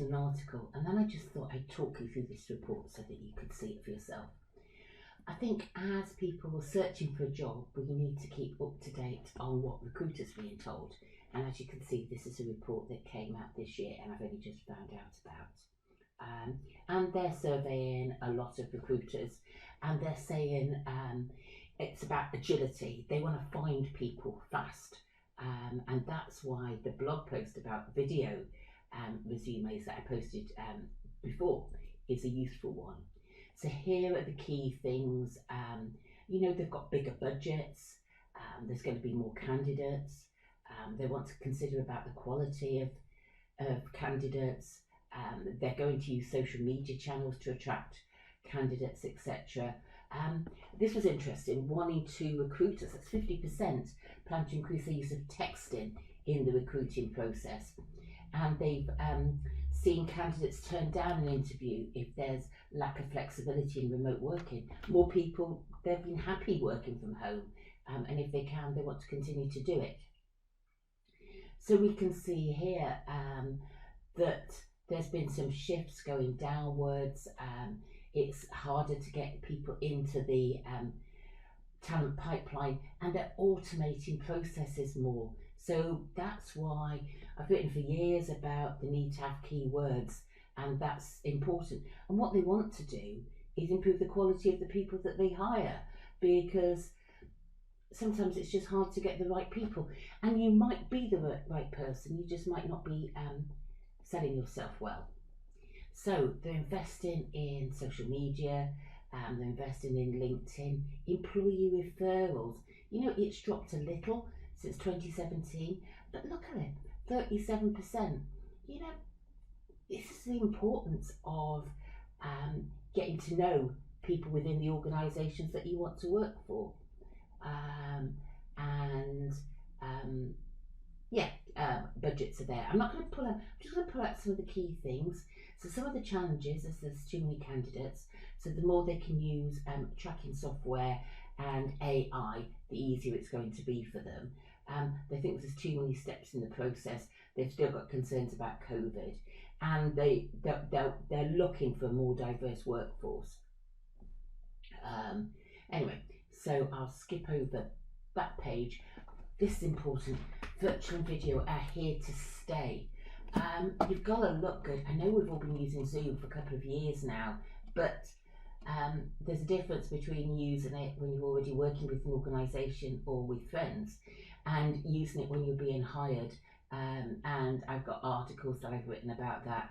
written an article, and then I just thought I'd talk you through this report so that you could see it for yourself. I think as people are searching for a job, we need to keep up to date on what recruiters are being told. And as you can see, this is a report that came out this year, and I've only just found out about. And they're surveying a lot of recruiters, and they're saying it's about agility. They want to find people fast. And that's why the blog post about video resumes that I posted before is a useful one. So here are the key things. They've got bigger budgets. There's going to be more candidates. They want to consider about the quality of candidates. They're going to use social media channels to attract candidates, etc. This was interesting. 1 in 2 recruiters, that's 50%, plan to increase the use of texting in the recruiting process. And they've seen candidates turn down an interview if there's lack of flexibility in remote working. More people, they've been happy working from home, and if they can, they want to continue to do it. So we can see here that there's been some shifts going downwards. It's harder to get people into the talent pipeline, and they're automating processes more. So that's why I've written for years about the need to have keywords, and that's important. And what they want to do is improve the quality of the people that they hire, because sometimes it's just hard to get the right people. And you might be the right person, you just might not be selling yourself well. So they're investing in social media, they're investing in LinkedIn, employee referrals. It's dropped a little since 2017, but look at it, 37%. This is the importance of getting to know people within the organisations that you want to work for. Budgets are there. I'm just going to pull out some of the key things. So some of the challenges is there's too many candidates. So the more they can use tracking software and AI, the easier it's going to be for them. They think there's too many steps in the process. They've still got concerns about COVID, and they're looking for a more diverse workforce. Anyway, so I'll skip over that page. This is important. Virtual and video are here to stay. You've got to look good. I know we've all been using Zoom for a couple of years now, but there's a difference between using it when you're already working with an organisation or with friends, and using it when you're being hired. And I've got articles that I've written about that.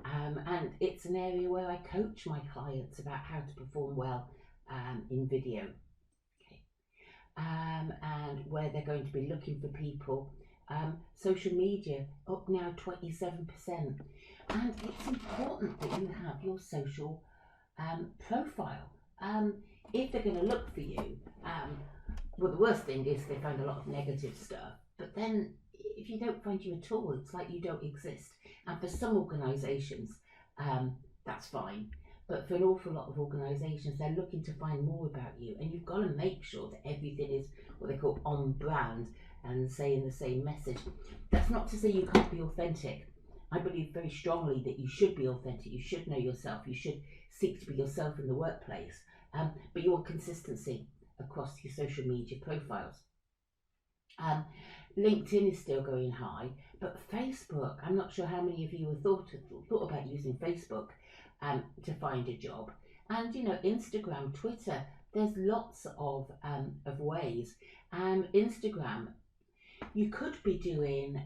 And it's an area where I coach my clients about how to perform well in video. And where they're going to be looking for people. Social media up now 27%, and it's important that you have your social profile. If they're going to look for you, well, the worst thing is they find a lot of negative stuff, but then if you don't find you at all, it's like you don't exist. And for some organisations, that's fine. But for an awful lot of organisations, they're looking to find more about you, and you've got to make sure that everything is what they call on brand and saying the same message. That's not to say you can't be authentic. I believe very strongly that you should be authentic, you should know yourself, you should seek to be yourself in the workplace, but you want consistency across your social media profiles. LinkedIn is still going high, but Facebook, I'm not sure how many of you have thought about using Facebook to find a job. And Instagram, Twitter, there's lots of ways. Instagram, you could be doing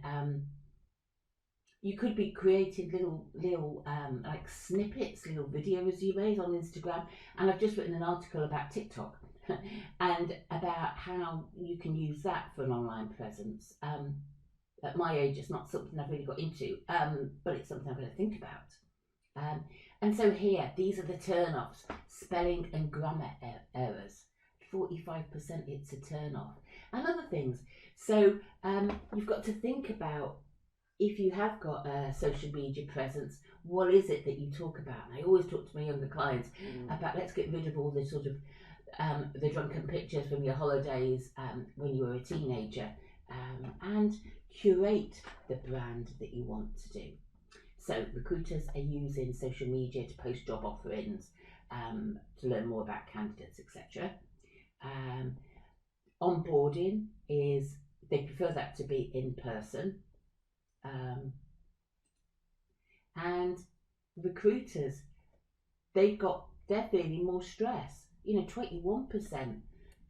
you could be creating little like snippets, little video resumes on Instagram. And I've just written an article about TikTok and about how you can use that for an online presence. At my age, it's not something I've really got into, but it's something I'm going to think about. And so here, these are the turn-offs. Spelling and grammar errors. 45% it's a turn-off. And other things. So you've got to think about, if you have got a social media presence, what is it that you talk about? And I always talk to my younger clients about, let's get rid of all the sort of the drunken pictures from your holidays when you were a teenager, and curate the brand that you want to do. So recruiters are using social media to post job offerings, to learn more about candidates, etc. Onboarding is, they prefer that to be in person. And recruiters, they're feeling more stress. 21%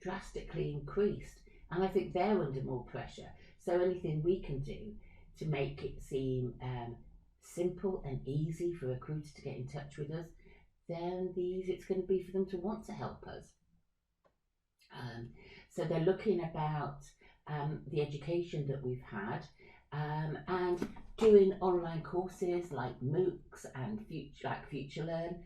drastically increased, and I think they're under more pressure. So anything we can do to make it seem simple and easy for recruiters to get in touch with us, then the easier it's going to be for them to want to help us. So they're looking about the education that we've had, and doing online courses like MOOCs and Future Learn.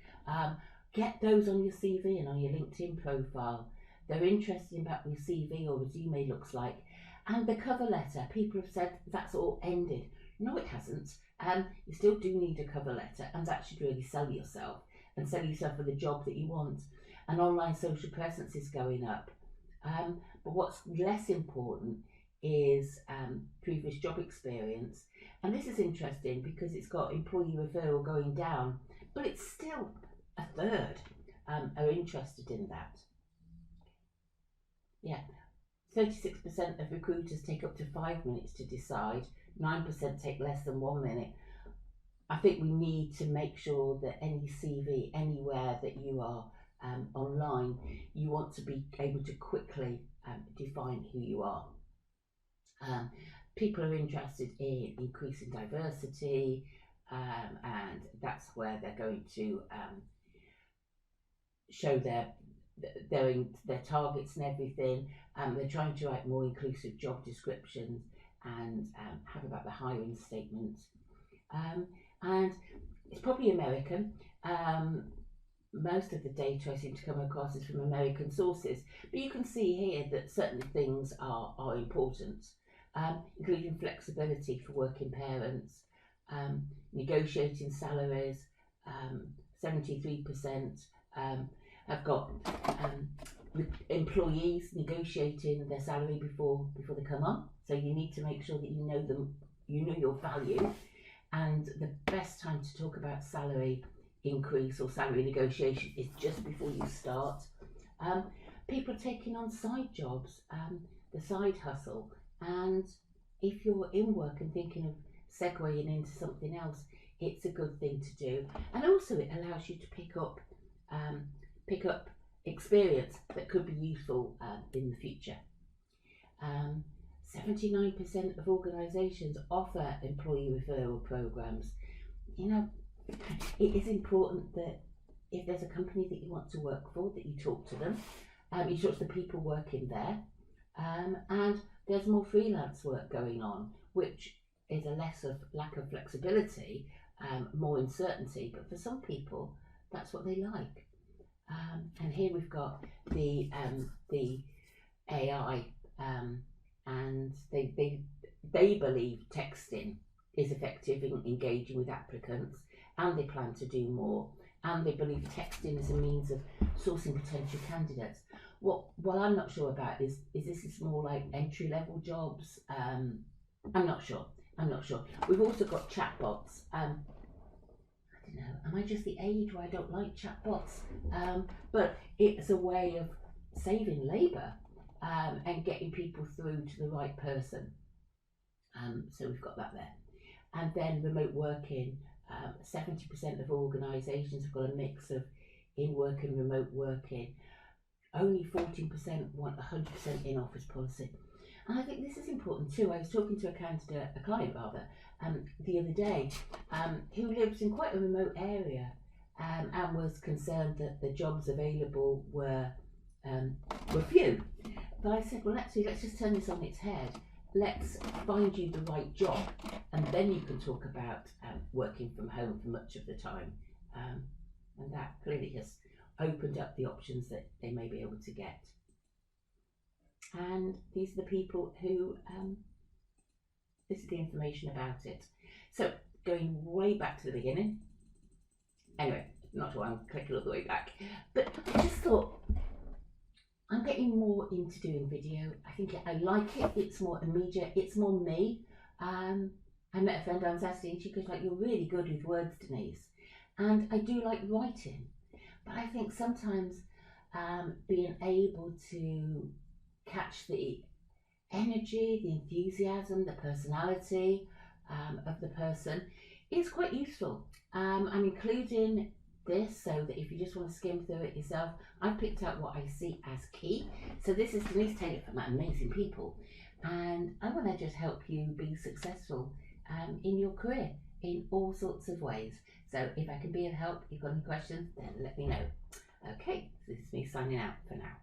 Get those on your CV and on your LinkedIn profile. They're interested in what your CV or resume looks like. And the cover letter, people have said that's all ended. No, it hasn't. You still do need a cover letter, and that should really sell yourself and sell yourself for the job that you want. And online social presence is going up. But what's less important is previous job experience. And this is interesting because it's got employee referral going down, but it's still a third are interested in that. Yeah, 36% of recruiters take up to 5 minutes to decide, 9% take less than 1 minute. I think we need to make sure that any CV, anywhere that you are online, you want to be able to quickly define who you are. People are interested in increasing diversity, and that's where they're going to show their targets and everything. They're trying to write more inclusive job descriptions and have about the hiring statements. And it's probably American. Most of the data I seem to come across is from American sources, but you can see here that certain things are important, including flexibility for working parents, negotiating salaries. 73% have got employees negotiating their salary before they come on. So you need to make sure that you know them, you know your value, and the best time to talk about salary increase or salary negotiation is just before you start. People taking on side jobs, the side hustle, and if you're in work and thinking of segueing into something else, it's a good thing to do. And also it allows you to pick up experience that could be useful in the future. 79% of organisations offer employee referral programs. It is important that if there's a company that you want to work for, that you talk to them, you talk to the people working there, and there's more freelance work going on, which is a lack of flexibility, more uncertainty, but for some people that's what they like. And here we've got the AI, and they believe texting is effective in engaging with applicants, and they plan to do more, and they believe texting is a means of sourcing potential candidates. What I'm not sure about is this is more like entry-level jobs. I'm not sure. We've also got chatbots. I don't know, am I just the age where I don't like chatbots? But it's a way of saving labour and getting people through to the right person. So we've got that there. And then remote working, 70% of organisations have got a mix of in-work and remote working. Only 14% want 100% in-office policy. And I think this is important too. I was talking to a client the other day, who lives in quite a remote area, and was concerned that the jobs available were few. But I said, well, actually, let's just turn this on its head. Let's find you the right job, and then you can talk about working from home for much of the time. And that clearly has opened up the options that they may be able to get. And these are the people who, this is the information about it. So going way back to the beginning. Anyway, not sure I'm clicking all the way back, but I just thought, I'm getting more into doing video. I think I like it. It's more immediate. It's more me. I met a friend on Saturday and she goes like, you're really good with words, Denise. And I do like writing. But I think sometimes being able to catch the energy, the enthusiasm, the personality of the person is quite useful. I'm including this so that if you just want to skim through it yourself, I've picked out what I see as key. So this is Denise Taylor from Amazing People, and I want to just help you be successful in your career in all sorts of ways. So if I can be of help, if you've got any questions, then let me know. Okay, this is me signing out for now.